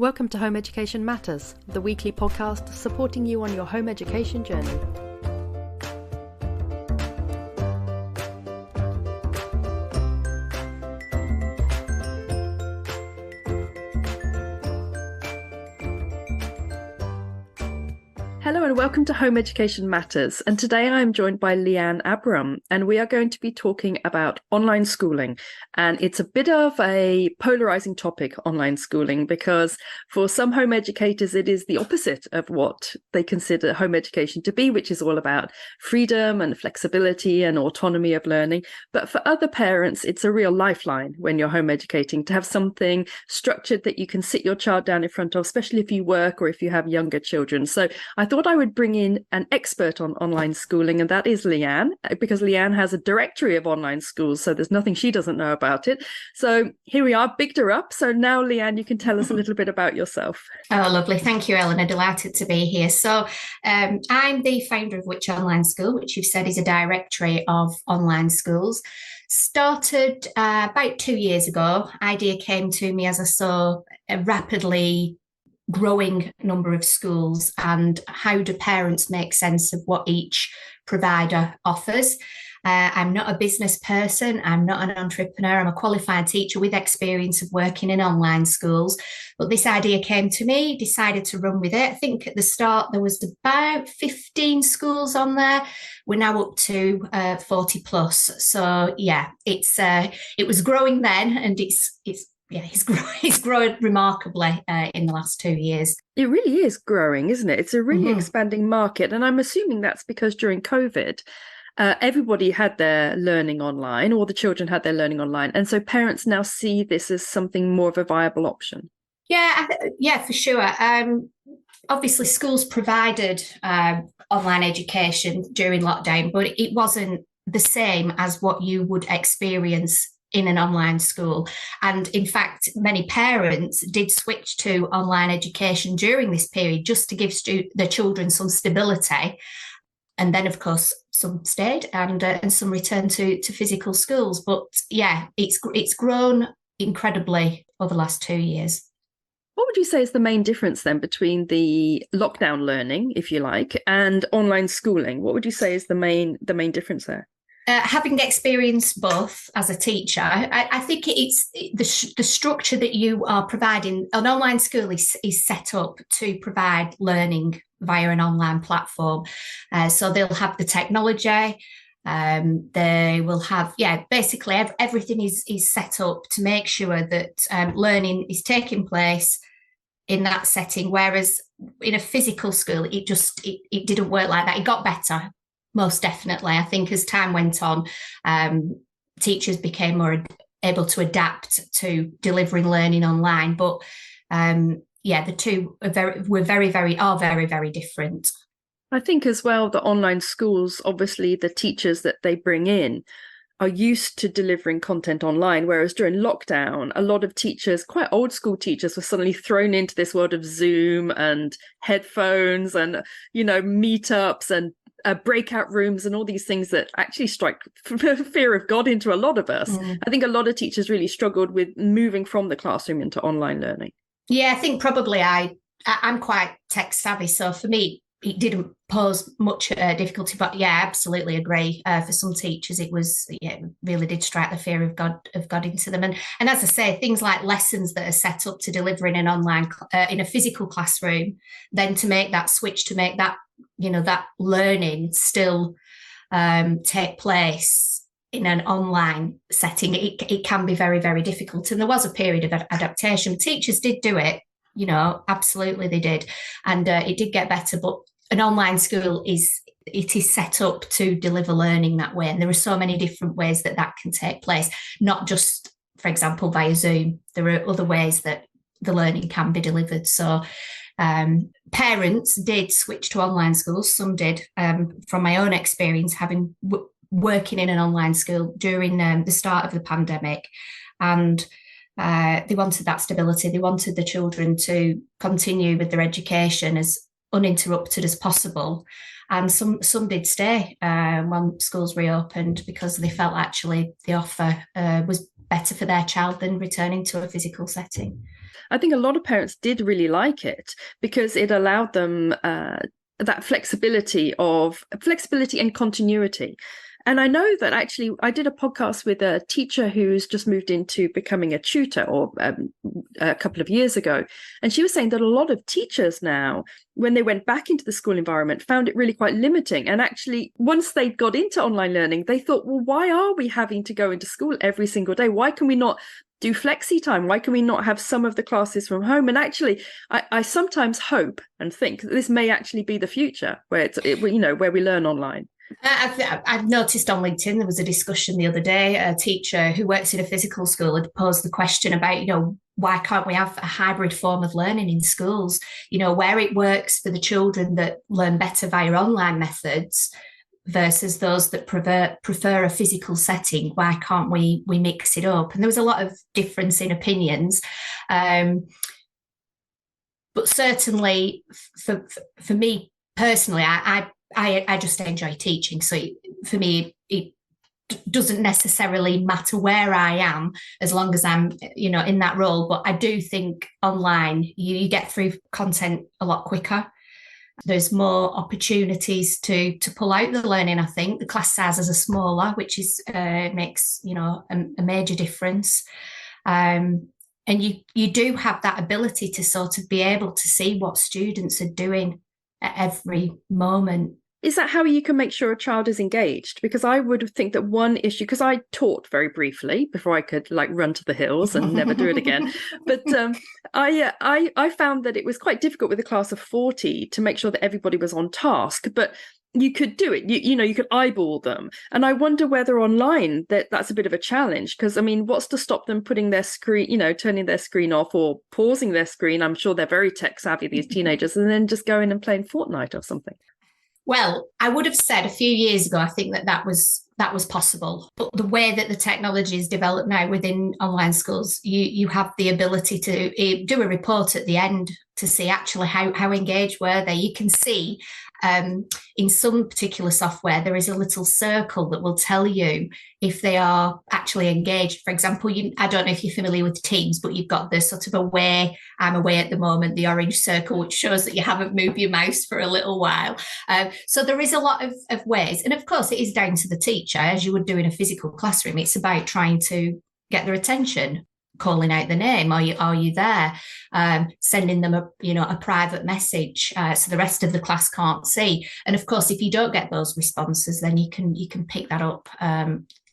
Welcome to Home Education Matters, the weekly podcast supporting you on your home education journey. Hello and welcome to Home Education Matters, and today I am joined by Lianne Abram, and we are going to be talking about online schooling. And it's a bit of a polarizing topic, online schooling, because for some home educators it is the opposite of what they consider home education to be, which is all about freedom and flexibility and autonomy of learning. But for other parents, it's a real lifeline when you're home educating, to have something structured that you can sit your child down in front of, especially if you work or if you have younger children. So I thought I would bring in an expert on online schooling, and that is Lianne, because Lianne has a directory of online schools, so there's nothing she doesn't know about it. So here we are, bigged her up. So now, Lianne, you can tell us a little bit about yourself. Oh, lovely. Thank you, Eleanor. Delighted to be here. So I'm the founder of Which Online School, which you've said is a directory of online schools. Started about 2 years ago. Idea came to me as I saw a rapidly growing number of schools and how do parents make sense of what each provider offers. I'm not a business person. I'm not an entrepreneur. I'm a qualified teacher with experience of working in online schools. But this idea came to me, decided to run with it. I think at the start there was about 15 schools on there. We're now up to 40 plus. So yeah, it was growing then, and it's grown remarkably in the last 2 years. It really is growing, isn't it? It's a really expanding market. And I'm assuming that's because during COVID, everybody had their learning online, or the children had their learning online. And so parents now see this as something more of a viable option. Yeah, for sure. Obviously, schools provided online education during lockdown, but it wasn't the same as what you would experience in an online school. And in fact, many parents did switch to online education during this period just to give their children some stability. And then, of course, some stayed and some returned to physical schools. But yeah, it's grown incredibly over the last 2 years. What would you say is the main difference then between the lockdown learning, if you like, and online schooling? What would you say is the main difference there? Having experienced both as a teacher, I think it's the structure that you are providing. An online school is set up to provide learning via an online platform. So they'll have the technology. They will have, basically everything is set up to make sure that learning is taking place in that setting. Whereas in a physical school, it didn't work like that. It got better. Most definitely. I think as time went on, teachers became more able to adapt to delivering learning online. But the two are very, very different. I think as well, the online schools, obviously the teachers that they bring in are used to delivering content online, whereas during lockdown, a lot of teachers, quite old school teachers, were suddenly thrown into this world of Zoom and headphones and, meetups and breakout rooms and all these things that actually strike fear of God into a lot of us. I think a lot of teachers really struggled with moving from the classroom into online learning. Yeah, I think probably I'm quite tech savvy, so for me it didn't pose much difficulty. But yeah, I absolutely agree. For some teachers, it really did strike the fear of God into them. And as I say, things like lessons that are set up to deliver in an online in a physical classroom, then to make that switch, to make that that learning still take place in an online setting, it can be very, very difficult. And there was a period of adaptation. Teachers did do it, absolutely they did. And it did get better. But an online school is set up to deliver learning that way. And there are so many different ways that can take place, not just, for example, via Zoom. There are other ways that the learning can be delivered. So parents did switch to online schools. Some did. From my own experience, having working in an online school during the start of the pandemic, and they wanted that stability. They wanted the children to continue with their education as uninterrupted as possible. And some did stay when schools reopened because they felt actually the offer was better for their child than returning to a physical setting. I think a lot of parents did really like it because it allowed them that flexibility and continuity. And I know that actually I did a podcast with a teacher who's just moved into becoming a tutor or a couple of years ago. And she was saying that a lot of teachers now, when they went back into the school environment, found it really quite limiting. And actually, once they got into online learning, they thought, well, why are we having to go into school every single day? Why can we not do flexi time? Why can we not have some of the classes from home? And actually, I sometimes hope and think that this may actually be the future where where we learn online. I've noticed on LinkedIn, there was a discussion the other day, a teacher who works in a physical school had posed the question about, why can't we have a hybrid form of learning in schools, where it works for the children that learn better via online methods versus those that prefer a physical setting. Why can't we mix it up? And there was a lot of difference in opinions. But certainly for me personally, I just enjoy teaching. So for me, it doesn't necessarily matter where I am as long as I'm, in that role. But I do think online, you get through content a lot quicker. There's more opportunities to pull out the learning. I think the class sizes are smaller, which makes, a major difference. And you do have that ability to sort of be able to see what students are doing at every moment. Is that how you can make sure a child is engaged? Because I would think that one issue, because I taught very briefly before I could run to the hills and never do it again. But I found that it was quite difficult with a class of 40 to make sure that everybody was on task. But you could do it. You could eyeball them. And I wonder whether online that's a bit of a challenge, because what's to stop them putting their screen, turning their screen off or pausing their screen? I'm sure they're very tech savvy, these teenagers, and then just going and playing Fortnite or something. Well, I would have said a few years ago, I think that was possible. But the way that the technology is developed now within online schools, you have the ability to do a report at the end to see actually how engaged were they. You can see in some particular software, there is a little circle that will tell you if they are actually engaged. For example, I don't know if you're familiar with Teams, but you've got this sort of away, I'm away at the moment, the orange circle, which shows that you haven't moved your mouse for a little while. So there is a lot of ways. And of course, it is down to the teacher, as you would do in a physical classroom. It's about trying to get their attention, calling out the name, are you there, sending them a private message so the rest of the class can't see. And of course, if you don't get those responses, then you can pick that up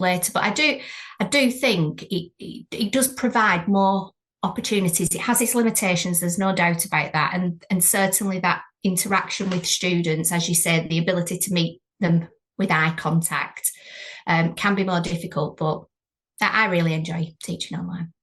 later. But I do think it does provide more opportunities. It has its limitations, there's no doubt about that, and certainly that interaction with students, as you said, the ability to meet them with eye contact can be more difficult, but I really enjoy teaching online.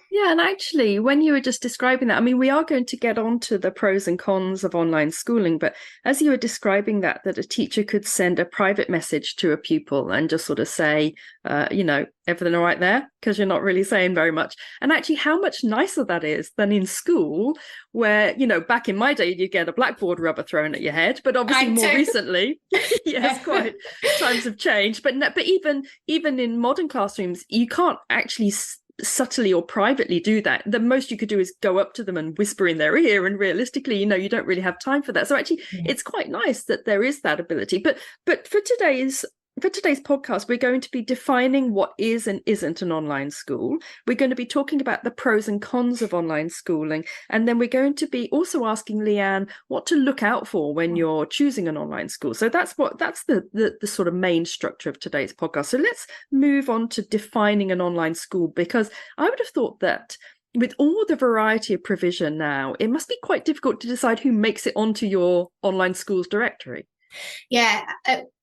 Yeah, and actually, when you were just describing that, we are going to get on to the pros and cons of online schooling, but as you were describing that a teacher could send a private message to a pupil and just sort of say, everything all right there? Because you're not really saying very much. And actually, how much nicer that is than in school, where, back in my day, you get a blackboard rubber thrown at your head, but obviously more recently, yes, quite, times have changed. But even in modern classrooms, you can't actually subtly or privately do that. The most you could do is go up to them and whisper in their ear, and realistically, you don't really have time for that. So actually, It's quite nice that there is that ability. But for today's podcast, we're going to be defining what is and isn't an online school. We're going to be talking about the pros and cons of online schooling, and then we're going to be also asking Lianne what to look out for when you're choosing an online school. So that's the sort of main structure of today's podcast. So let's move on to defining an online school, because I would have thought that with all the variety of provision now, it must be quite difficult to decide who makes it onto your online schools directory. Yeah.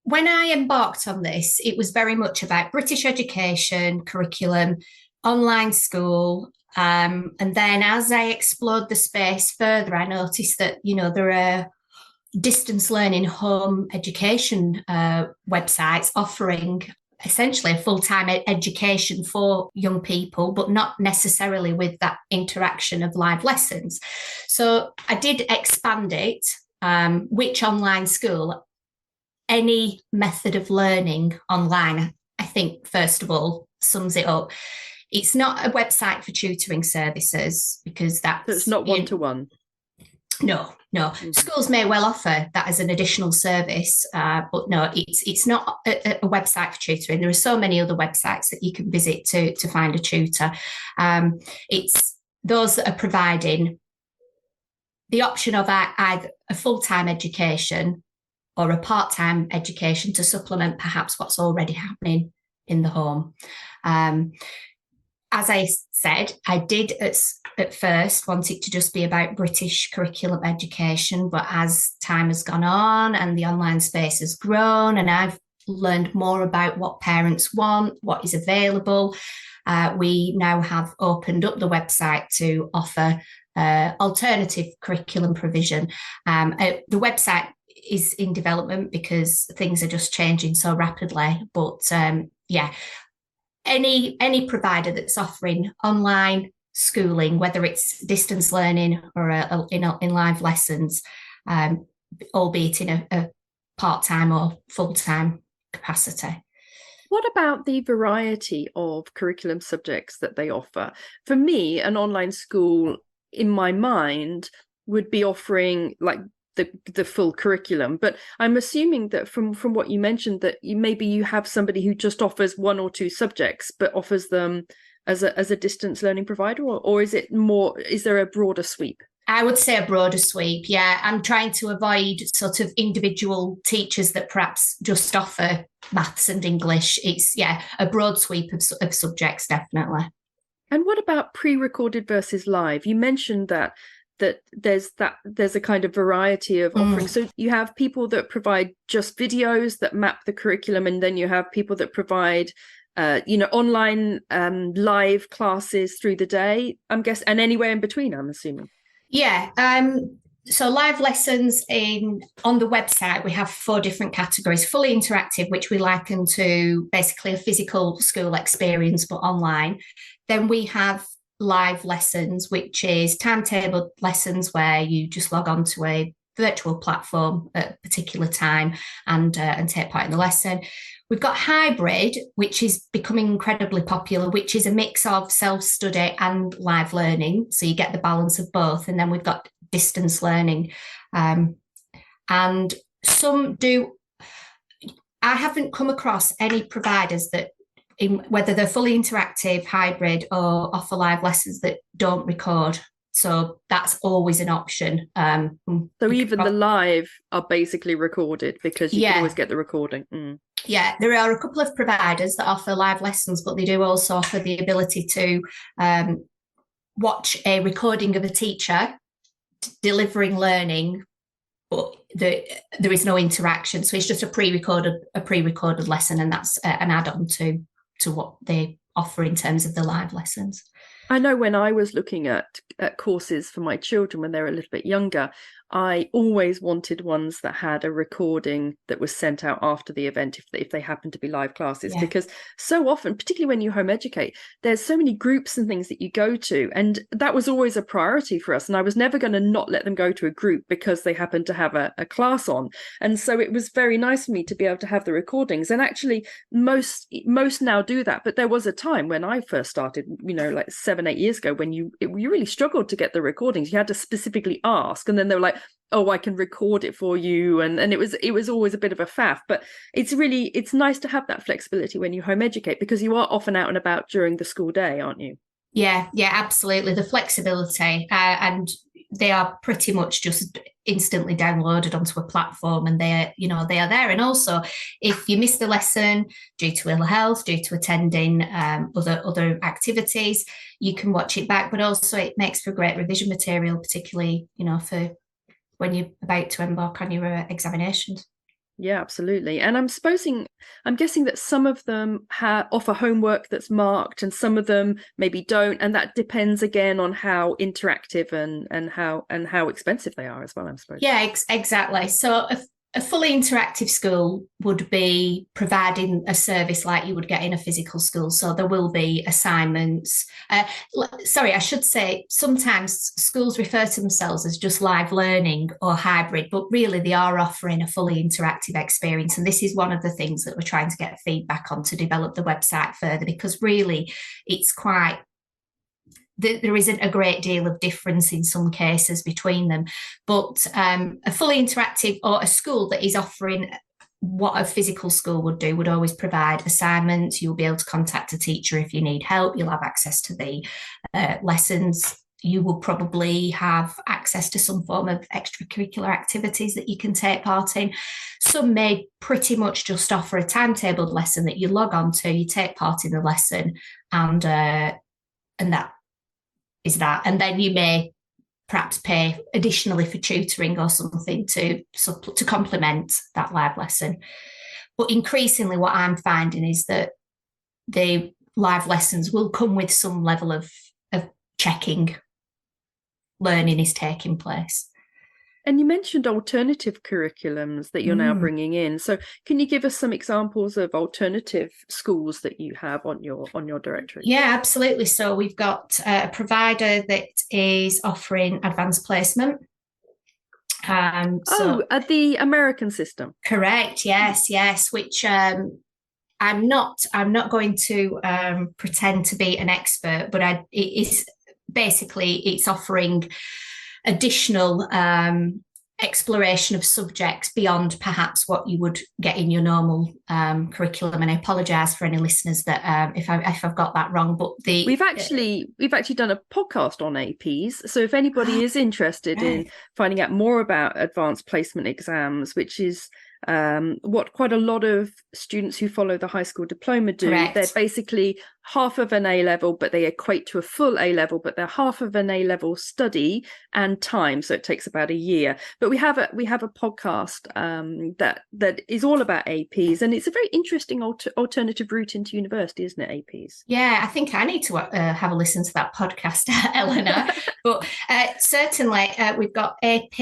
When I embarked on this, it was very much about British education, curriculum, online school. And then as I explored the space further, I noticed that, there are distance learning home education websites offering essentially a full-time education for young people, but not necessarily with that interaction of live lessons. So I did expand it, which online school. Any method of learning online, I think, first of all, sums it up. It's not a website for tutoring services because So it's that's not one-to-one. No. Mm-hmm. Schools may well offer that as an additional service, but no, it's not a website for tutoring. There are so many other websites that you can visit to find a tutor. It's those that are providing the option of either a full-time education or a part-time education to supplement perhaps what's already happening in the home. As I said, I did at first want it to just be about British curriculum education, but as time has gone on and the online space has grown and I've learned more about what parents want, what is available, we now have opened up the website to offer alternative curriculum provision. The website is in development because things are just changing so rapidly, but any provider that's offering online schooling, whether it's distance learning or in live lessons, albeit in a part-time or full-time capacity. What about the variety of curriculum subjects that they offer? For me, an online school, in my mind, would be offering like the full curriculum, but I'm assuming that from what you mentioned that maybe you have somebody who just offers one or two subjects but offers them as a distance learning provider, or is there a broader sweep? I would say a broader sweep. Yeah, I'm trying to avoid sort of individual teachers that perhaps just offer maths and English. It's a broad sweep of subjects, definitely. And what about pre-recorded versus live? You mentioned that there's a kind of variety of offerings. So you have people that provide just videos that map the curriculum, and then you have people that provide online live classes through the day, I'm guessing, and anywhere in between, I'm assuming. So live lessons on the website, we have 4 different categories. Fully interactive, which we liken to basically a physical school experience but online. Then we have live lessons, which is timetabled lessons where you just log on to a virtual platform at a particular time and take part in the lesson. We've got hybrid, which is becoming incredibly popular, which is a mix of self-study and live learning. So you get the balance of both. And then we've got distance learning. And some do. I haven't come across any providers that, whether they're fully interactive, hybrid, or offer live lessons, that don't record. So that's always an option. So even the live are basically recorded because you can always get the recording. Yeah, there are a couple of providers that offer live lessons, but they do also offer the ability to watch a recording of a teacher delivering learning, but there is no interaction. So it's just a pre-recorded lesson, and that's an add-on to what they offer in terms of the live lessons. I know when I was looking at courses for my children when they were a little bit younger, I always wanted ones that had a recording that was sent out after the event if they happen to be live classes, because so often, particularly when you home educate, there's so many groups and things that you go to, and that was always a priority for us, and I was never going to not let them go to a group because they happened to have a class on. And so it was very nice for me to be able to have the recordings, and actually most now do that, but there was a time when I first started, like 7-8 years ago, when you really struggled to get the recordings. You had to specifically ask, and then they were like, oh, I can record it for you, and it was always a bit of a faff. But it's nice to have that flexibility when you home educate, because you are often out and about during the school day, aren't you? Yeah, absolutely. The flexibility, and they are pretty much just instantly downloaded onto a platform, and they are there. And also, if you miss the lesson due to ill health, due to attending other activities, you can watch it back. But also, it makes for great revision material, particularly for when you're about to embark on your examinations. Yeah, absolutely. And I'm guessing that some of them offer homework that's marked, and some of them maybe don't, and that depends again on how interactive and how expensive they are as well, I'm supposed. Yeah, exactly. So a fully interactive school would be providing a service like you would get in a physical school. So there will be assignments. Sorry, I should say sometimes schools refer to themselves as just live learning or hybrid, but really they are offering a fully interactive experience. And this is one of the things that we're trying to get feedback on to develop the website further, because really it's quite, there isn't a great deal of difference in some cases between them. But a fully interactive or a school that is offering what a physical school would do would always provide assignments. You'll be able to contact a teacher if you need help. You'll have access to the lessons. You will probably have access to some form of extracurricular activities that you can take part in. Some may pretty much just offer a timetabled lesson that you log on to, you take part in the lesson, and that is that. And then you may perhaps pay additionally for tutoring or something to complement that live lesson. But increasingly what I'm finding is that the live lessons will come with some level of checking learning is taking place. And you mentioned alternative curriculums that you're now bringing in. So can you give us some examples of alternative schools that you have on your directory? Yeah, absolutely. So we've got a provider that is offering advanced placement. The American system. Correct. Yes. Which I'm not going to pretend to be an expert, but it's offering additional exploration of subjects beyond perhaps what you would get in your normal curriculum. And I apologise for any listeners that if I've got that wrong. But we've actually done a podcast on APs. So if anybody is interested in finding out more about advanced placement exams, which is what quite a lot of students who follow the high school diploma do. Correct. They're basically half of an A-level, but they equate to a full A-level, but they're half of an A-level study and time, so it takes about a year. But we have a podcast that is all about APs, and it's a very interesting alternative route into university, isn't it? APs. Yeah, I think I need to have a listen to that podcast, Eleanor. But certainly, we've got AP.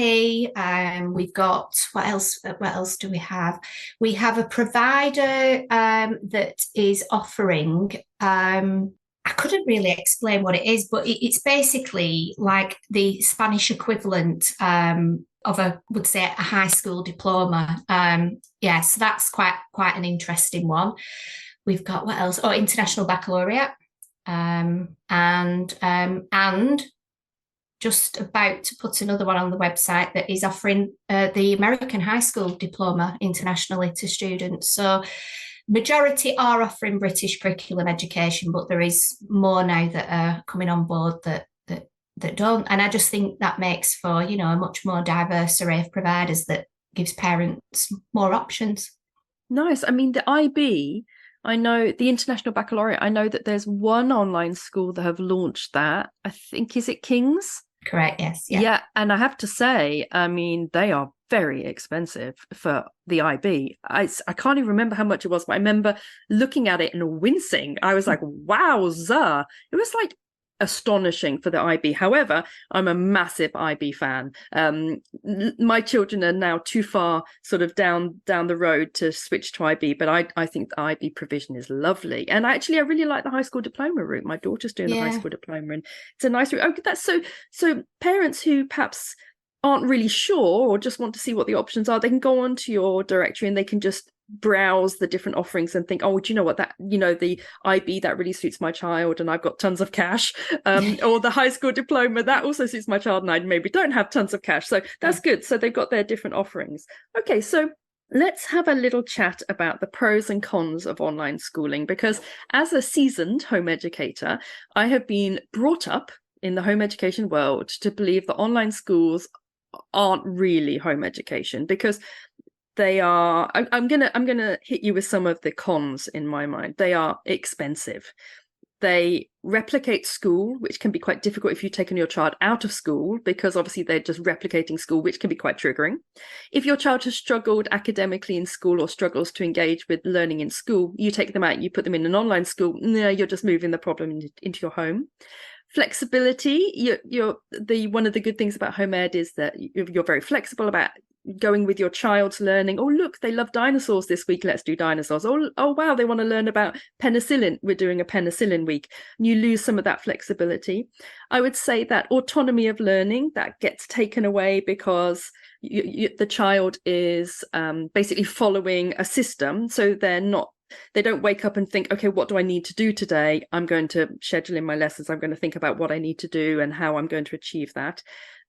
We've got what else? What else do we have? We have a provider that is offering. I couldn't really explain what it is, but it's basically like the Spanish equivalent of would say a high school diploma. So that's quite an interesting one. We've got what else? Oh, international baccalaureate, and just about to put another one on the website that is offering the American high school diploma internationally to students. So majority are offering British curriculum education, but there is more now that are coming on board that don't. And I just think that makes for, a much more diverse array of providers that gives parents more options. Nice. I mean, the IB, I know the International Baccalaureate, I know that there's one online school that have launched that. I think, is it King's? Correct, yes. Yeah, and I have to say, I mean, they are very expensive for the IB. I can't even remember how much it was, but I remember looking at it and wincing. I was like, wowza. It was like astonishing for the IB. However, I'm a massive IB fan. My children are now too far sort of down the road to switch to IB, but I think the IB provision is lovely. And I really like the high school diploma route. My daughter's doing the high school diploma, and it's a nice route. Oh, that's so parents who perhaps aren't really sure or just want to see what the options are, they can go onto your directory and they can just browse the different offerings and think, oh, do you know what, that, the IB, that really suits my child and I've got tons of cash, or the high school diploma, that also suits my child and I maybe don't have tons of cash. So that's good. So they've got their different offerings. Okay, so let's have a little chat about the pros and cons of online schooling, because as a seasoned home educator, I have been brought up in the home education world to believe that online schools aren't really home education, because they are, I'm gonna hit you with some of the cons in my mind. They are expensive. They replicate school, which can be quite difficult if you've taken your child out of school, because obviously they're just replicating school, which can be quite triggering. If your child has struggled academically in school or struggles to engage with learning in school, you take them out, you put them in an online school, no, you're just moving the problem into your home. Flexibility, one of the good things about home ed is that you're very flexible about going with your child's learning. Oh, look, they love dinosaurs this week. Let's do dinosaurs. Oh, wow, they want to learn about penicillin. We're doing a penicillin week. And you lose some of that flexibility. I would say that autonomy of learning, that gets taken away because the child is basically following a system. So they don't wake up and think, okay, what do I need to do today? I'm going to schedule in my lessons. I'm going to think about what I need to do and how I'm going to achieve that.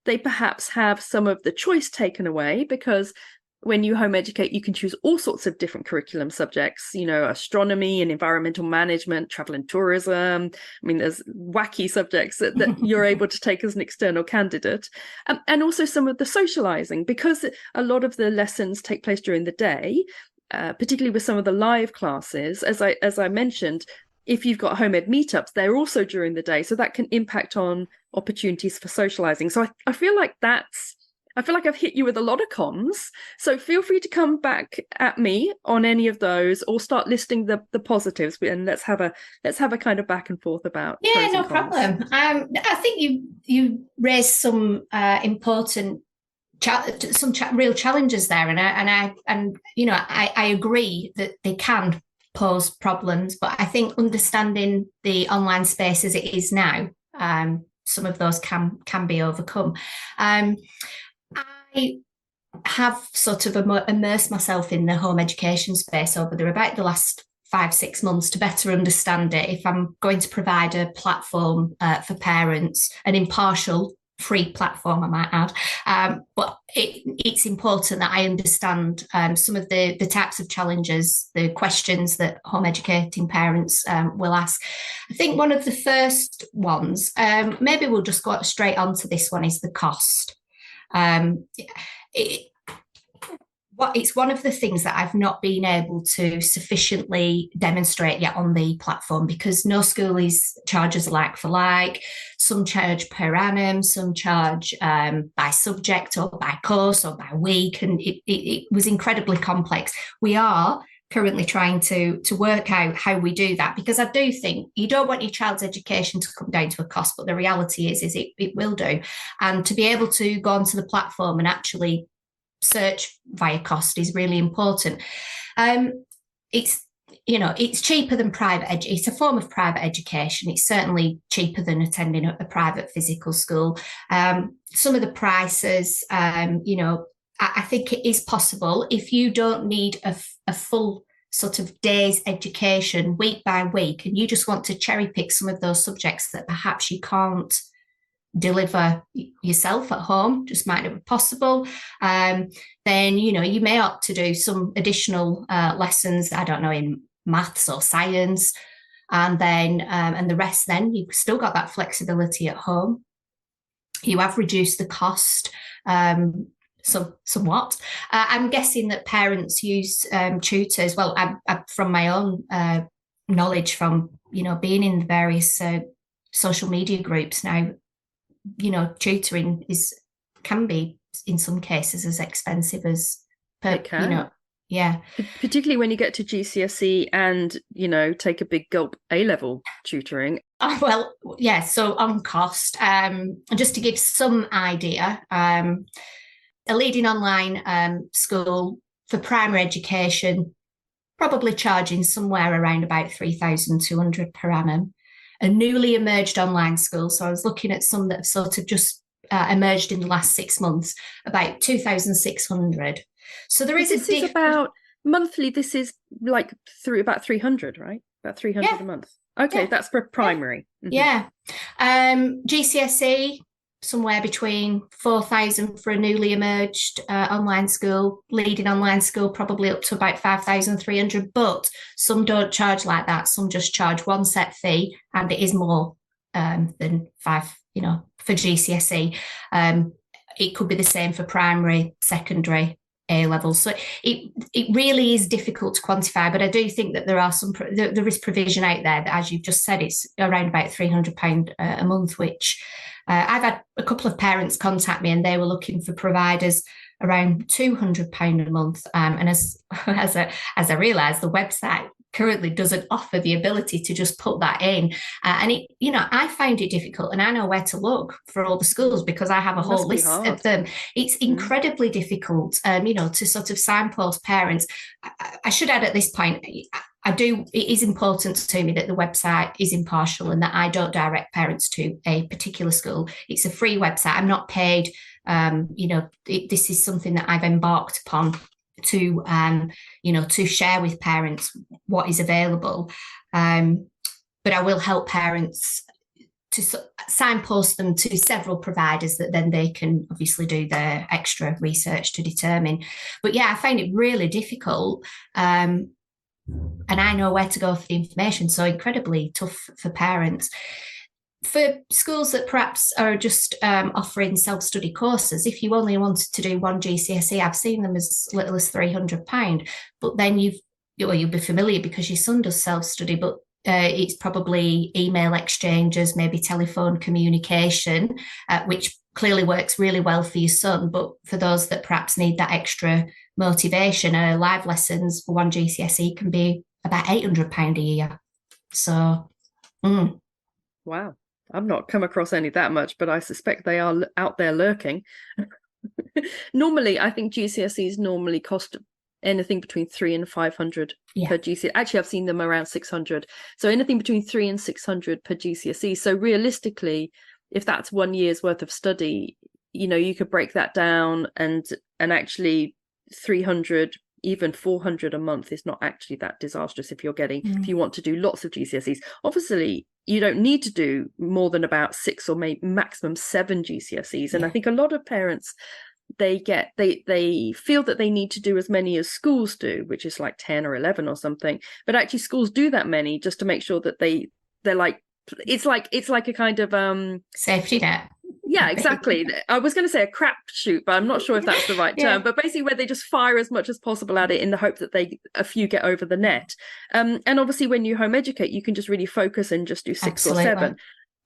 They perhaps have some of the choice taken away, because when you home educate, you can choose all sorts of different curriculum subjects, astronomy and environmental management, travel and tourism. I mean, there's wacky subjects that you're able to take as an external candidate. And also some of the socializing, because a lot of the lessons take place during the day. Particularly with some of the live classes, as I mentioned, if you've got home ed meetups, they're also during the day, so that can impact on opportunities for socializing. So I feel like I've hit you with a lot of cons. So feel free to come back at me on any of those, or start listing the positives, and let's have a kind of back and forth about. Yeah, no problem. I think you raised some important real challenges there, and I agree that they can pose problems, but I think understanding the online space as it is now, some of those can be overcome. I have sort of immersed myself in the home education space over about the last 5-6 months to better understand it. If I'm going to provide a platform for parents, an impartial free platform, I might add, but it's important that I understand some of the types of challenges, the questions that home educating parents will ask. I think one of the first ones, maybe we'll just go straight on to this one, is the cost. It's one of the things that I've not been able to sufficiently demonstrate yet on the platform, because no school charges like for like. Some charge per annum, some charge by subject or by course or by week, and it was incredibly complex. We are currently trying to work out how we do that, because I do think you don't want your child's education to come down to a cost, but the reality is it will do. And to be able to go onto the platform and actually search via cost is really important. It's cheaper than private it's a form of private education. It's certainly cheaper than attending a private physical school. Some of the prices, I think it is possible, if you don't need a full sort of day's education week by week, and you just want to cherry pick some of those subjects that perhaps you can't deliver yourself at home, just might not be possible, then you may opt to do some additional lessons, I don't know, in maths or science, and then and the rest, then you've still got that flexibility at home. You have reduced the cost somewhat. I'm guessing that parents use tutors. Well, from my own knowledge from being in the various social media groups now, tutoring can be in some cases as expensive as yeah, particularly when you get to GCSE and take a big gulp A-level tutoring. Oh, well, yeah, so on cost, just to give some idea, a leading online school for primary education probably charging somewhere around about 3,200 per annum. A newly emerged online school, so I was looking at some that have sort of just emerged in the last 6 months, about 2,600. So there is this is about monthly. This is like about 300, right? About 300 a month. Okay, yeah. That's for primary. Yeah. GCSE, somewhere between 4,000 for a newly emerged online school. Leading online school, probably up to about 5,300. But some don't charge like that. Some just charge one set fee, and it is more than five. For GCSE, it could be the same for primary, secondary, A levels. So it really is difficult to quantify, but I do think that there is provision out there that, as you've just said, it's around about £300 a month, which I've had a couple of parents contact me, and they were looking for providers around £200 a month. And as I realised, the website currently doesn't offer the ability to just put that in. And it, I find it difficult, and I know where to look for all the schools because I have a It whole must be list of hard. them. It's incredibly difficult, to sort of signpost parents. I should add at this point, it is important to me that the website is impartial and that I don't direct parents to a particular school. It's a free website. I'm not paid. This is something that I've embarked upon to share with parents what is available. But I will help parents to signpost them to several providers that then they can obviously do their extra research to determine. But yeah, I find it really difficult. And I know where to go for the information. So incredibly tough for parents. For schools that perhaps are just offering self-study courses, if you only wanted to do one GCSE, I've seen them as little as £300. But then you'll be familiar because your son does self-study, but it's probably email exchanges, maybe telephone communication, which clearly works really well for your son. But for those that perhaps need that extra motivation, live lessons for one GCSE can be about £800 a year. So, Wow. I've not come across any that much, but I suspect they are out there lurking. Normally, I think GCSEs normally cost anything between 300 and 500 per GCSE. Actually, I've seen them around 600. So anything between 300 and 600 per GCSE. So realistically, if that's 1 year's worth of study, you could break that down and actually 300, even 400 a month is not actually that disastrous if you want to do lots of GCSEs. Obviously, you don't need to do more than about 6 or maybe maximum 7 GCSEs. And I think a lot of parents, they feel that they need to do as many as schools do, which is like 10 or 11 or something. But actually schools do that many just to make sure that they're like, it's like a kind of safety net. Yeah, exactly. I was going to say a crap shoot, but I'm not sure if that's the right term. But basically where they just fire as much as possible at it in the hope that a few get over the net. And obviously when you home educate, you can just really focus and just do 6 or 7.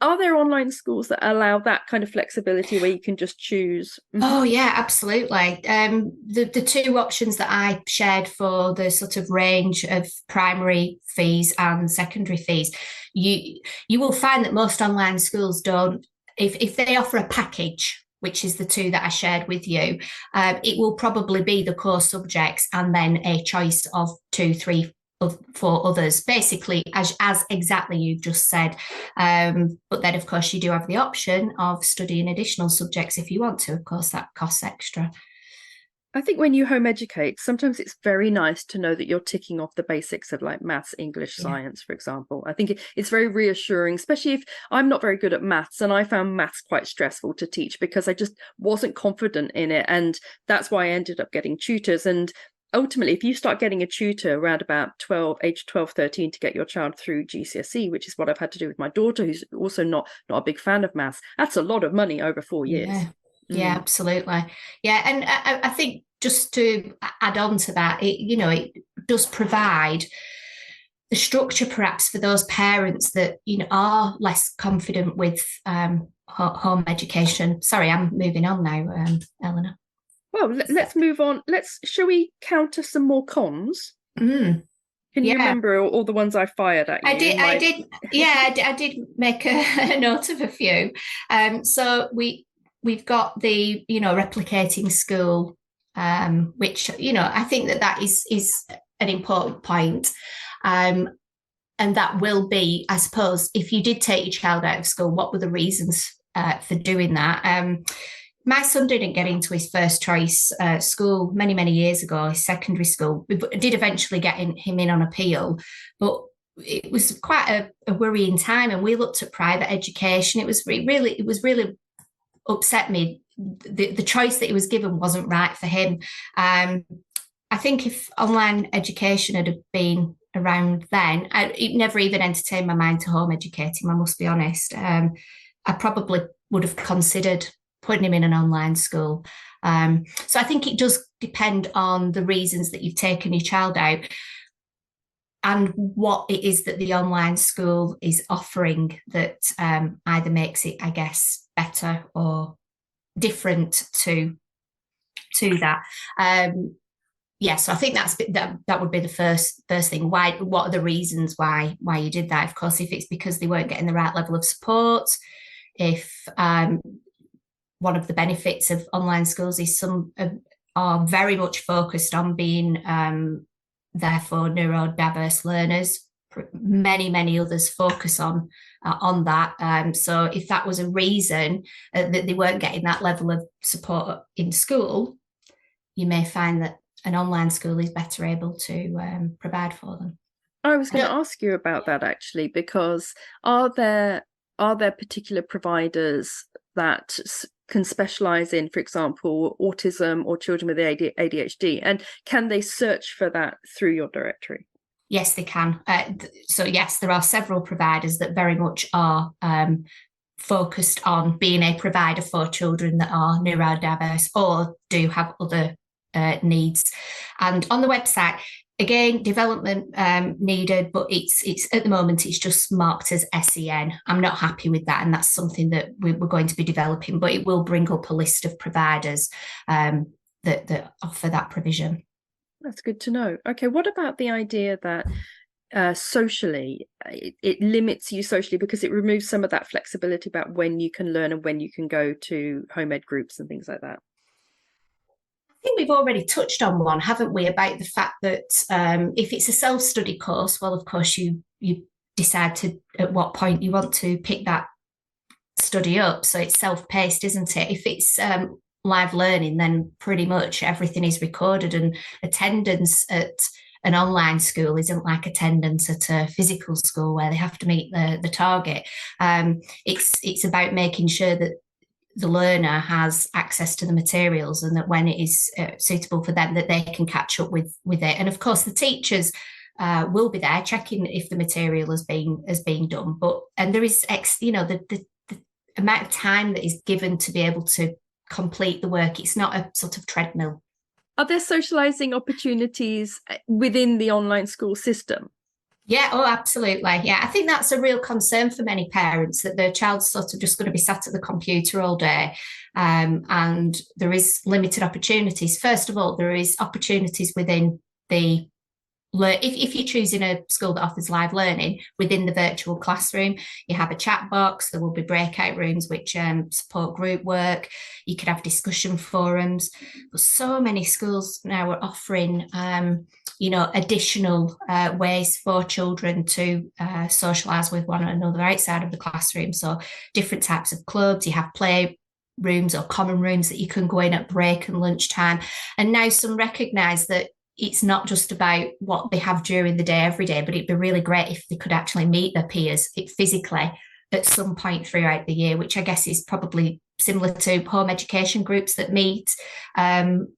Are there online schools that allow that kind of flexibility where you can just choose? Oh yeah, absolutely. The two options that I shared for the sort of range of primary fees and secondary fees, you will find that most online schools don't. If they offer a package, which is the two that I shared with you, it will probably be the core subjects and then a choice of 2, 3, 4 others, basically as exactly you just said. But then, of course, you do have the option of studying additional subjects if you want to. Of course, that costs extra. I think when you home educate, sometimes it's very nice to know that you're ticking off the basics of like maths, English, science, for example. I think it's very reassuring, especially if I'm not very good at maths, and I found maths quite stressful to teach because I just wasn't confident in it. And that's why I ended up getting tutors. And ultimately, if you start getting a tutor around about age 12, 13 to get your child through GCSE, which is what I've had to do with my daughter, who's also not a big fan of maths, that's a lot of money over 4 years. Yeah, absolutely. Yeah, and I think just to add on to that, it does provide the structure perhaps for those parents that are less confident with home education. Sorry, I'm moving on now, Eleanor. Well, let's move on. Shall we counter some more cons? Can you remember all the ones I fired at you? I did. Yeah, I did make a note of a few. So we've got the replicating school, which I think that is an important point. And that will be, I suppose, if you did take your child out of school, what were the reasons for doing that? My son didn't get into his first choice school many, many years ago, his secondary school. We did eventually get him in on appeal, but it was quite a worrying time. And we looked at private education. It was really upset me. The choice that he was given wasn't right for him. I think if online education had been around then, it never even entertained my mind to home educate him, I must be honest. I probably would have considered putting him in an online school. So I think it does depend on the reasons that you've taken your child out and what it is that the online school is offering that either makes it, I guess, better or different to that. So I think that would be the first thing. Why? What are the reasons why you did that? Of course, if it's because they weren't getting the right level of support, if one of the benefits of online schools is some are very much focused on being therefore neurodiverse learners. Many others focus on that. So if that was a reason that they weren't getting that level of support in school, you may find that an online school is better able to provide for them. I was going to ask you about that actually, because are there particular providers that can specialize in, for example, autism or children with ADHD, and can they search for that through your directory? Yes, they can. So yes, there are several providers that very much are focused on being a provider for children that are neurodiverse or do have other needs. And on the website, again, development needed, but it's at the moment it's just marked as SEN. I'm not happy with that, and that's something that we're going to be developing. But it will bring up a list of providers that offer that provision. That's good to know. Okay, what about the idea that socially it limits you socially because it removes some of that flexibility about when you can learn and when you can go to home ed groups and things like that? I think we've already touched on one, haven't we, about the fact that if it's a self-study course, well, of course, you decide at what point you want to pick that study up. So it's self-paced, isn't it? If it's live learning, then pretty much everything is recorded, and attendance at an online school isn't like attendance at a physical school where they have to meet the target. It's about making sure that the learner has access to the materials, and that when it is suitable for them, that they can catch up with it. And of course, the teachers will be there checking if the material is being done. And there is the amount of time that is given to be able to complete the work. It's not a sort of treadmill. Are there socializing opportunities within the online school system? Yeah, absolutely. Yeah, I think that's a real concern for many parents, that their child's sort of just going to be sat at the computer all day. And there is limited opportunities. First of all, there is opportunities within if you're choosing a school that offers live learning within the virtual classroom, you have a chat box. There will be breakout rooms which support group work. You could have discussion forums. But so many schools now are offering additional ways for children to socialise with one another outside of the classroom. So different types of clubs. You have play rooms or common rooms that you can go in at break and lunchtime. And now some recognise that it's not just about what they have during the day every day, but it'd be really great if they could actually meet their peers physically at some point throughout the year, which I guess is probably similar to home education groups that meet. And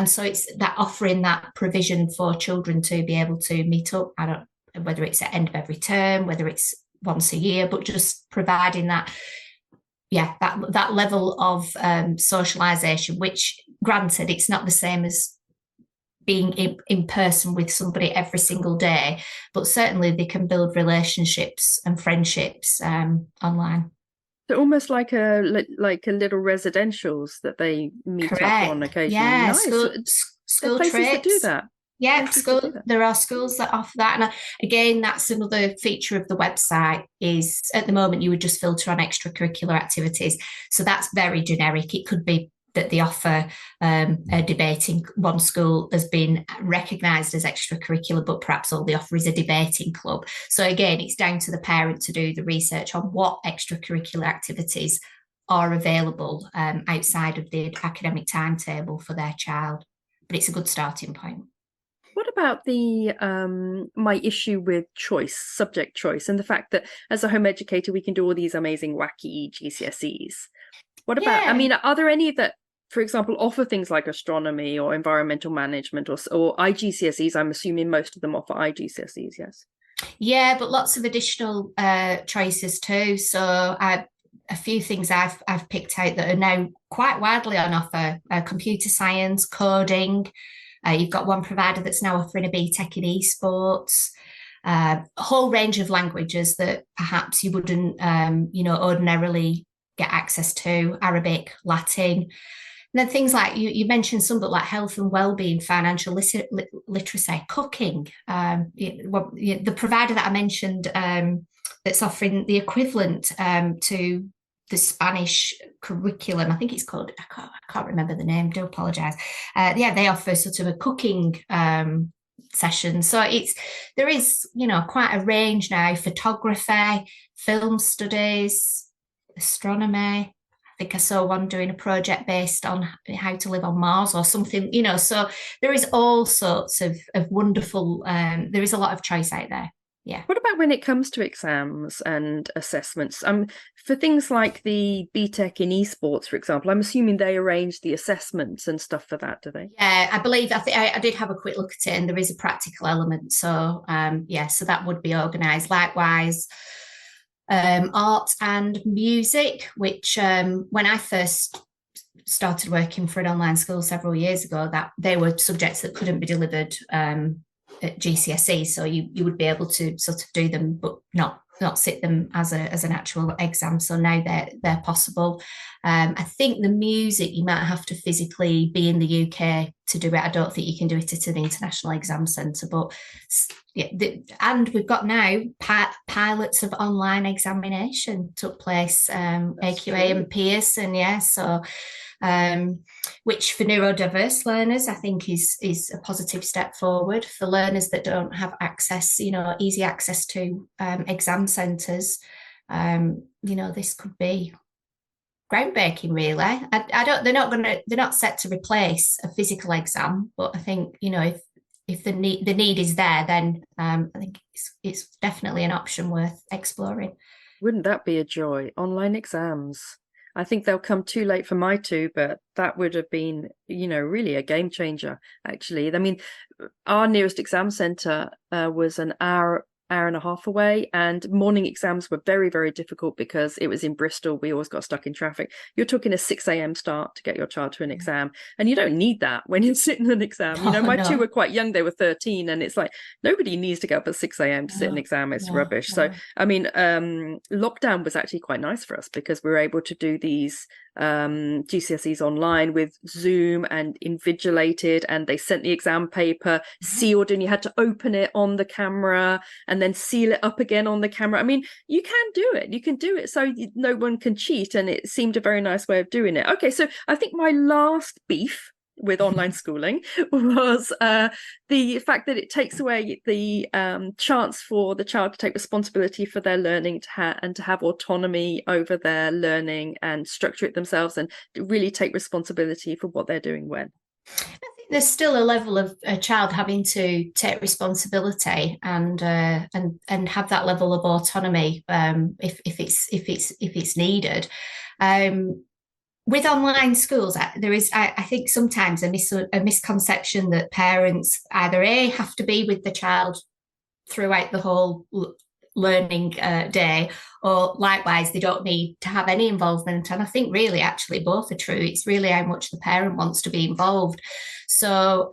so it's that offering that provision for children to be able to meet up. I don't know whether it's at the end of every term, whether it's once a year, but just providing that level of socialisation, which granted, it's not the same as being in person with somebody every single day, but certainly they can build relationships and friendships online. So almost like a little residentials that they meet Correct. up on occasionally. Yeah, nice. school places trips. that do that. Yeah, there are schools that offer that. And again, that's another feature of the website is at the moment you would just filter on extracurricular activities. So that's very generic. It could be that they offer a debating. One school has been recognised as extracurricular, but perhaps all they offer is a debating club. So again, it's down to the parent to do the research on what extracurricular activities are available outside of the academic timetable for their child. But it's a good starting point. What about my issue with subject choice, and the fact that as a home educator, we can do all these amazing wacky GCSEs? What about, are there any that, for example, offer things like astronomy or environmental management or IGCSEs? I'm assuming most of them offer IGCSEs, yes? Yeah, but lots of additional choices too. So a few things I've picked out that are now quite widely on offer: computer science, coding. You've got one provider that's now offering a BTEC in esports. A whole range of languages that perhaps you wouldn't, ordinarily get access to: Arabic, Latin. then things like you mentioned some, but like health and well-being, financial literacy, cooking. The provider that I mentioned that's offering the equivalent to the Spanish curriculum, I think it's called, I can't remember the name, do apologise. Yeah, they offer sort of a cooking session. So there is, quite a range now: photography, film studies, astronomy. I think I saw one doing a project based on how to live on Mars or something, so there is all sorts of wonderful, there is a lot of choice out there. Yeah. What about when it comes to exams and assessments? For things like the BTEC in esports, for example, I'm assuming they arrange the assessments and stuff for that, do they? Yeah, I believe, I did have a quick look at it, and there is a practical element. So, so that would be organised. Likewise, art and music, which when I first started working for an online school several years ago, that they were subjects that couldn't be delivered at GCSE, so you would be able to sort of do them, but not sit them as an actual exam. So now they're possible. I think the music, you might have to physically be in the UK to do it. I don't think you can do it at an international exam centre. But yeah, and we've got now pilots of online examination took place, AQA and Pearson. Yeah, so. Which for neurodiverse learners, I think is a positive step forward. For learners that don't have access, easy access to exam centres, this could be groundbreaking. Really, they're not set to replace a physical exam, but I think if the need is there, then I think it's definitely an option worth exploring. Wouldn't that be a joy? Online exams. I think they'll come too late for my two, but that would have been, really a game changer, actually. I mean, our nearest exam centre was an hour and a half away, and morning exams were very, very difficult because it was in Bristol. We always got stuck in traffic. You're talking a 6 a.m. start to get your child to an exam, and you don't need that when you're sitting an exam. My two were quite young. They were 13, and it's like nobody needs to get up at 6 a.m. to sit an exam. It's rubbish. So, I mean, lockdown was actually quite nice for us because we were able to do these GCSEs online with Zoom and invigilated, and they sent the exam paper sealed, and you had to open it on the camera and then seal it up again on the camera. I mean, you can do it. You can do it so no one can cheat, and it seemed a very nice way of doing it. Okay, so I think my last beef with online schooling was the fact that it takes away the chance for the child to take responsibility for their learning and to have autonomy over their learning and structure it themselves and really take responsibility for what they're doing when. I think there's still a level of a child having to take responsibility and have that level of autonomy if it's needed. With online schools, there is, I think, sometimes a misconception that parents either have to be with the child throughout the whole learning day, or likewise, they don't need to have any involvement. And I think really, actually, both are true. It's really how much the parent wants to be involved. So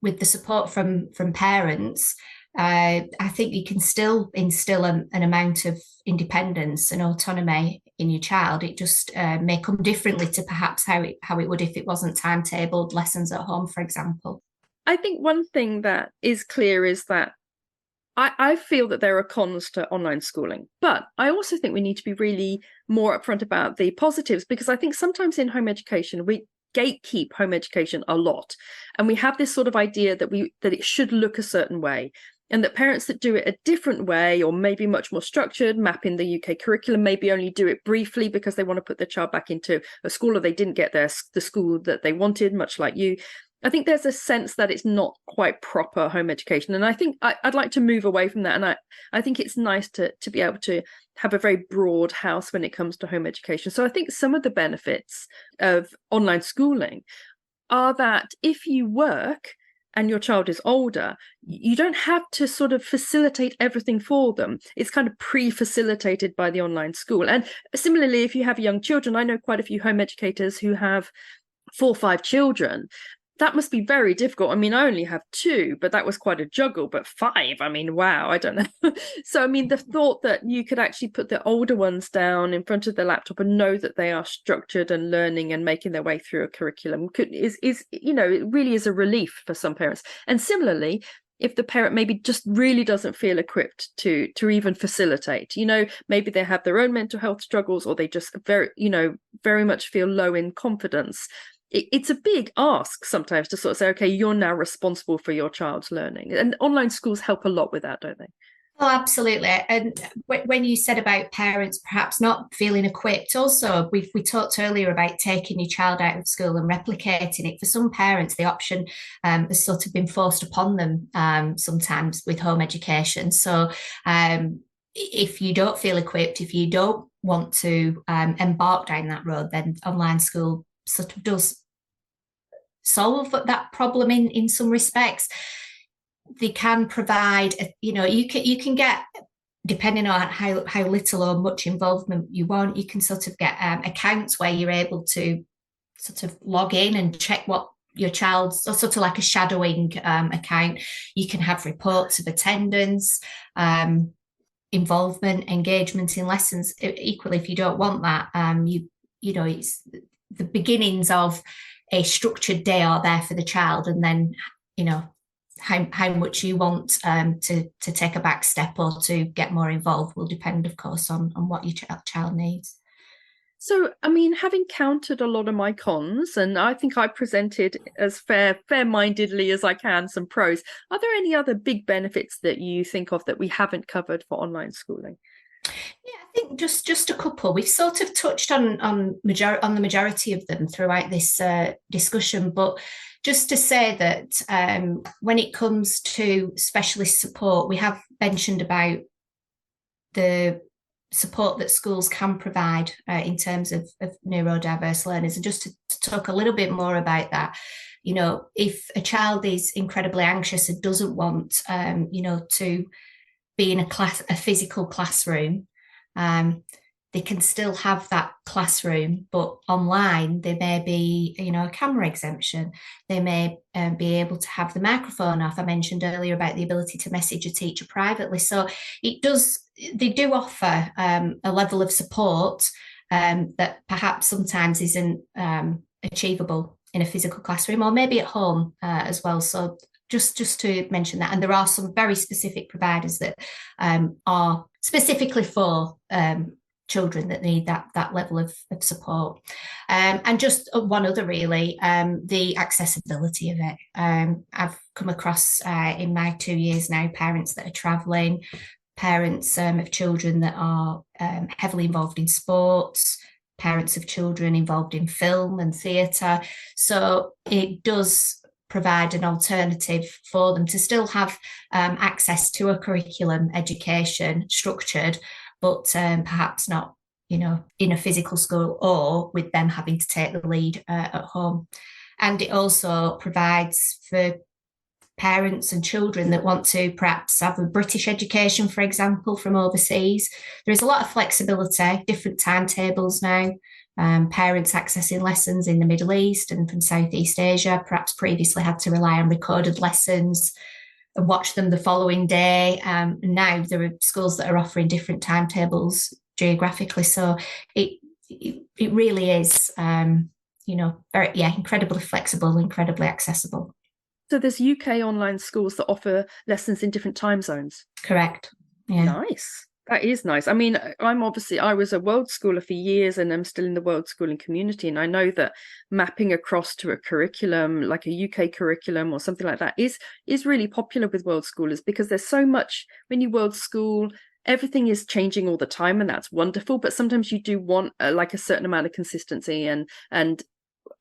with the support from parents, I think you can still instill an amount of independence and autonomy in your child. It just may come differently to perhaps how it would if it wasn't timetabled lessons at home, for example. I think one thing that is clear is that I feel that there are cons to online schooling, but I also think we need to be really more upfront about the positives, because I think sometimes in home education, we gatekeep home education a lot. And we have this sort of idea that it should look a certain way, and that parents that do it a different way, or maybe much more structured, map in the UK curriculum, maybe only do it briefly because they want to put their child back into a school, or they didn't get the school that they wanted, much like you. I think there's a sense that it's not quite proper home education. And I think I'd like to move away from that. And I think it's nice to be able to have a very broad house when it comes to home education. So I think some of the benefits of online schooling are that if you work and your child is older, you don't have to sort of facilitate everything for them. It's kind of pre-facilitated by the online school. And similarly, if you have young children, I know quite a few home educators who have 4 or 5 children. That must be very difficult. I mean, I only have two, but that was quite a juggle. But five, I mean, wow, I don't know. So, I mean, the thought that you could actually put the older ones down in front of the laptop and know that they are structured and learning and making their way through a curriculum is it really is a relief for some parents. And similarly, if the parent maybe just really doesn't feel equipped to even facilitate, maybe they have their own mental health struggles, or they just very much feel low in confidence. It's a big ask sometimes to sort of say, okay, you're now responsible for your child's learning. And online schools help a lot with that, don't they? Oh, absolutely. And when you said about parents perhaps not feeling equipped, also we talked earlier about taking your child out of school and replicating it. For some parents, the option has sort of been forced upon them sometimes with home education. So if you don't feel equipped, if you don't want to embark down that road, then online school sort of does solve that problem in some respects. They can provide, you can get, depending on how little or much involvement you want, you can sort of get accounts where you're able to sort of log in and check what your child's, sort of like a shadowing account. You can have reports of attendance, involvement, engagement in lessons. Equally, if you don't want that, it's the beginnings of a structured day are there for the child, and then how much you want to take a back step or to get more involved will depend, of course, on what your child needs. So, I mean, having counted a lot of my cons, and I think I presented as fair-mindedly as I can some pros, are there any other big benefits that you think of that we haven't covered for online schooling? Yeah, I think just a couple. We've sort of touched on the majority of them throughout this discussion, but just to say that when it comes to specialist support, we have mentioned about the support that schools can provide in terms of neurodiverse learners. And just to talk a little bit more about that, if a child is incredibly anxious and doesn't want, to be in a physical classroom, they can still have that classroom, but online there may be, a camera exemption. They may be able to have the microphone off. I mentioned earlier about the ability to message a teacher privately. So they do offer a level of support that perhaps sometimes isn't achievable in a physical classroom, or maybe at home as well. So just to mention that. And there are some very specific providers that are specifically for children that need that level of support. And just one other really, the accessibility of it. I've come across in my 2 years now, parents that are travelling, parents of children that are heavily involved in sports, parents of children involved in film and theatre. So it does provide an alternative for them to still have access to a curriculum education structured, but perhaps not, in a physical school, or with them having to take the lead at home. And it also provides for parents and children that want to perhaps have a British education, for example, from overseas. There is a lot of flexibility, different timetables now. Parents accessing lessons in the Middle East and from Southeast Asia perhaps previously had to rely on recorded lessons and watch them the following day. Now there are schools that are offering different timetables geographically. So it really is, incredibly flexible, incredibly accessible. So there's UK online schools that offer lessons in different time zones. Correct. Yeah. Nice. That is nice. I mean, I was a world schooler for years, and I'm still in the world schooling community. And I know that mapping across to a curriculum, like a UK curriculum or something like that, is really popular with world schoolers, because there's so much when you world school, everything is changing all the time, and that's wonderful. But sometimes you do want like a certain amount of consistency. And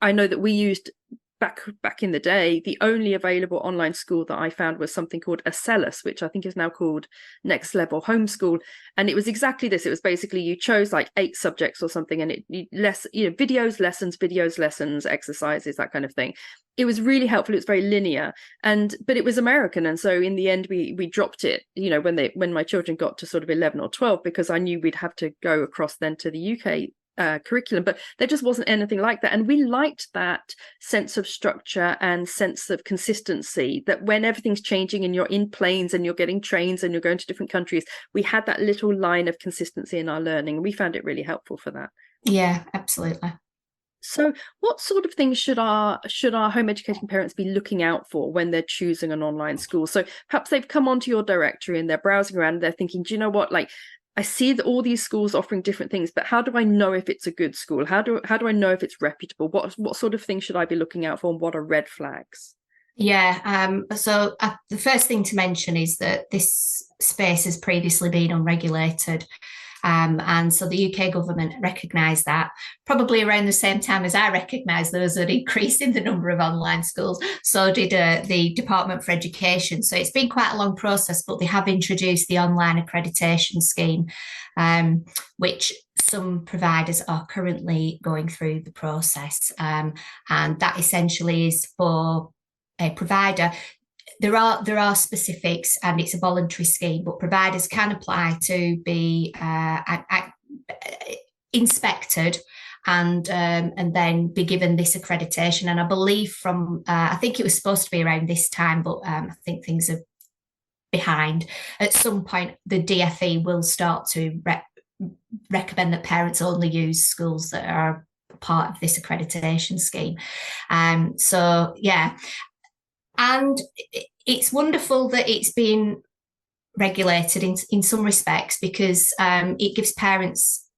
I know that we used back in the day, the only available online school that I found was something called Acellus, which I think is now called Next Level Homeschool. And it was exactly this. It was basically you chose like 8 subjects or something, and videos, lessons, exercises, that kind of thing. It was really helpful. It was very linear, but it was American. And so in the end, we dropped it, when my children got to sort of 11 or 12, because I knew we'd have to go across then to the UK curriculum, but there just wasn't anything like that. And we liked that sense of structure and sense of consistency, that when everything's changing and you're in planes and you're getting trains and you're going to different countries, we had that little line of consistency in our learning. And we found it really helpful for that. Yeah, absolutely. So what sort of things should our home educating parents be looking out for when they're choosing an online school? So perhaps they've come onto your directory and they're browsing around and they're thinking, do you know what, like, I see that all these schools offering different things, but how do I know if it's a good school? How do I know if it's reputable? What sort of things should I be looking out for, and what are red flags? Yeah, so the first thing to mention is that this space has previously been unregulated. And so the UK government recognised that probably around the same time as I recognised there was an increase in the number of online schools. So did the Department for Education. So it's been quite a long process, but they have introduced the online accreditation scheme, which some providers are currently going through the process. And that essentially is for a provider. There are specifics, and it's a voluntary scheme, but providers can apply to be inspected and then be given this accreditation. And I believe I think it was supposed to be around this time, but I think things are behind. At some point, the DFE will start to recommend that parents only use schools that are part of this accreditation scheme. So yeah. And it's wonderful that it's being regulated in some respects, because it gives parents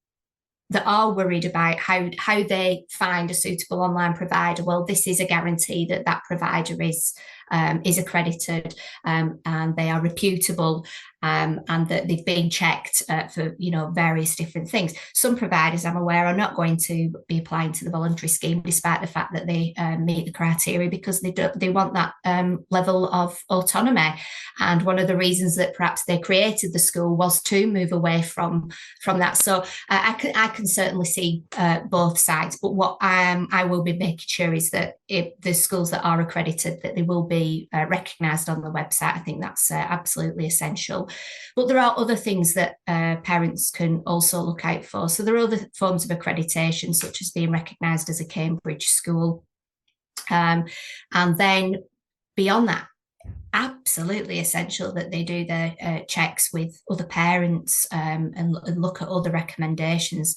that are worried about how they find a suitable online provider, well, this is a guarantee that that provider is accredited, and they are reputable, and that they've been checked for various different things. Some providers, I'm aware, are not going to be applying to the voluntary scheme, despite the fact that they meet the criteria, because they want that level of autonomy. And one of the reasons that perhaps they created the school was to move away from that. So I can certainly see both sides. But what I will be making sure is that if the schools that are accredited, that they will be recognised on the website. I think that's absolutely essential. But there are other things that parents can also look out for. So there are other forms of accreditation, such as being recognised as a Cambridge school. And then beyond that, absolutely essential that they do their checks with other parents, and look at other recommendations.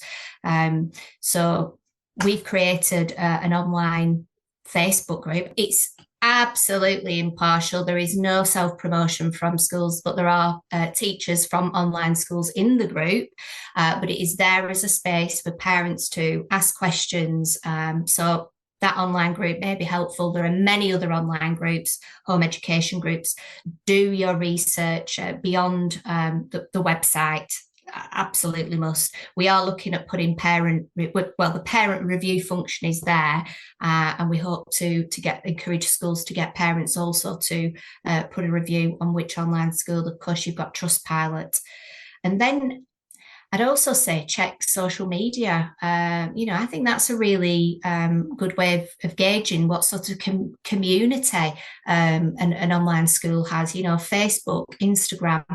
So we've created an online Facebook group. It's absolutely impartial. There is no self-promotion from schools, but there are teachers from online schools in the group. But it is there as a space for parents to ask questions. So that online group may be helpful. There are many other online groups, home education groups. Do your research beyond the website. Absolutely must. We are looking at putting the parent review function is there, and we hope to encourage schools to get parents also to put a review on which online school. Of course, you've got Trustpilot, and then I'd also say check social media. I think that's a really good way of gauging what sort of community an online school has. Facebook, Instagram.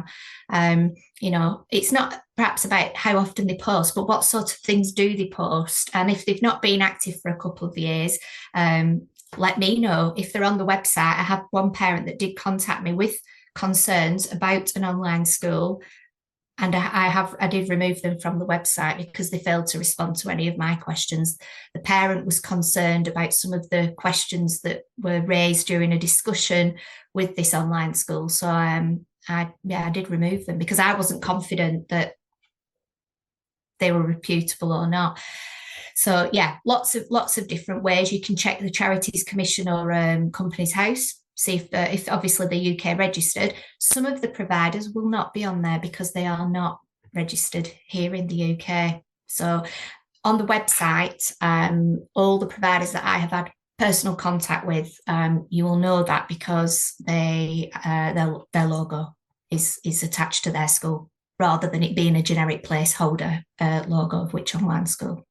It's not perhaps about how often they post, but what sort of things do they post? And if they've not been active for a couple of years, let me know. If they're on the website, I had one parent that did contact me with concerns about an online school. And I did remove them from the website because they failed to respond to any of my questions. The parent was concerned about some of the questions that were raised during a discussion with this online school. So I did remove them because I wasn't confident that they were reputable or not. So yeah, lots of different ways. You can check the Charities Commission or Companies House. See if obviously the UK registered. Some of the providers will not be on there because they are not registered here in the UK. So on the website, all the providers that I have had personal contact with, you will know that because their logo is attached to their school, rather than it being a generic placeholder logo of which online school.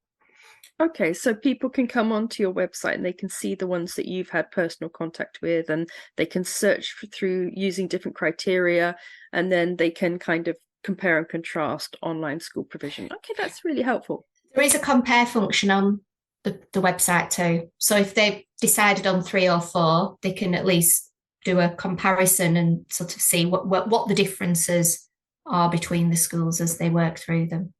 Okay, so people can come onto your website and they can see the ones that you've had personal contact with, and they can search through using different criteria, and then they can kind of compare and contrast online school provision. Okay, that's really helpful. There is a compare function on the website too. So if they've decided on 3 or 4, they can at least do a comparison and sort of see what the differences are between the schools as they work through them.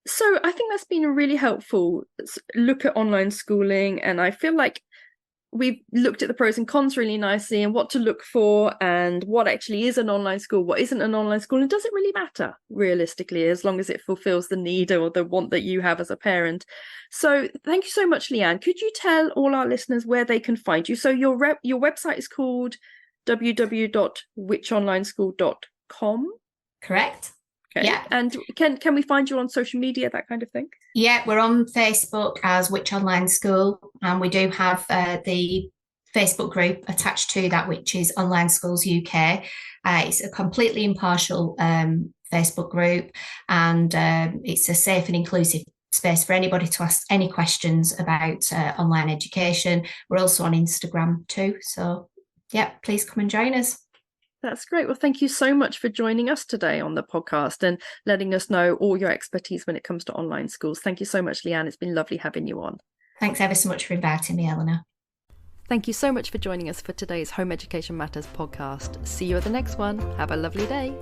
So I think that's been a really helpful look at online schooling, and I feel like we've looked at the pros and cons really nicely and what to look for and what actually is an online school, what isn't an online school, and does it really matter realistically as long as it fulfills the need or the want that you have as a parent. So thank you so much, Lianne. Could you tell all our listeners where they can find you? So your website is called www.whichonlineschool.com. Correct. Okay. Yeah. And can we find you on social media, that kind of thing? Yeah, we're on Facebook as Which Online School, and we do have the Facebook group attached to that, which is Online Schools UK. It's a completely impartial Facebook group, and it's a safe and inclusive space for anybody to ask any questions about online education. We're also on Instagram too. So, yeah, please come and join us. That's great. Well, thank you so much for joining us today on the podcast and letting us know all your expertise when it comes to online schools. Thank you so much, Lianne. It's been lovely having you on. Thanks ever so much for inviting me, Eleanor. Thank you so much for joining us for today's Home Education Matters podcast. See you at the next one. Have a lovely day.